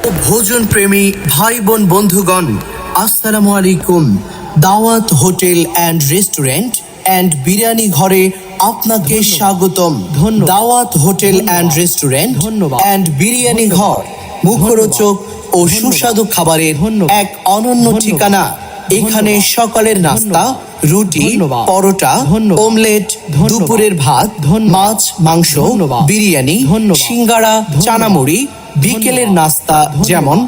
ভোজন প্রেমী ভাই বোন বন্ধুগণ, আসসালামু আলাইকুম। দাওয়াত hotel and restaurant and biryani ঘরে আপনাকে স্বাগতম। দাওয়াত hotel and restaurant and biryani ঘর মুখরোচক ও সুস্বাদু খাবারের এক অনন্য ঠিকানা। এখানে সকালের নাস্তা, রুটি, পরোটা, অমলেট, দুপুরের ভাত, মাছ, মাংস, বিরিয়ানি, সিঙ্গাড়া, চানামুড়ি, বিকেলের নাস্তা যেমন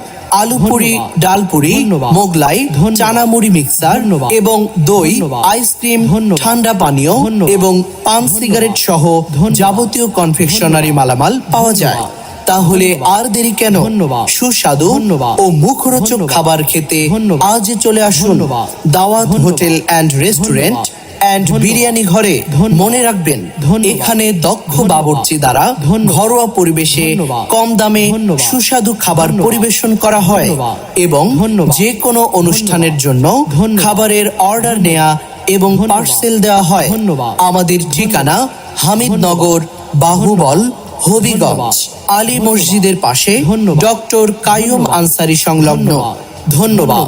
আলুপুরি, ডালপুরি, মোগলাই, চানামুড়ি মিক্সার এবং দই, আইসক্রিম, ঠান্ডা পানীয় এবং পান সিগারেট সহ যাবতীয় কনফেকশনারি মালামাল পাওয়া যায়। তাহলে আর দেরি কেন? সুস্বাদু ও মুখরোচক খাবার খেতে আজই চলে আসুন দাওয়াত hotel and restaurant and biryani ঘরে। মনে রাখবেন, এখানে দক্ষ বাবুর্চি দ্বারা ঘরোয়া পরিবেশে কম দামে সুস্বাদু খাবার পরিবেশন করা হয় এবং যে কোনো অনুষ্ঠানের জন্য খাবারের অর্ডার নেওয়া এবং পার্সেল দেওয়া হয়। আমাদের ঠিকানা হামিদনগর, বাহুবল, হবিগঞ্জ, আলী মসজিদের পাশে, ডক্টর কাইয়ুম আনসারী সংলগ্ন। ধন্যবাদ।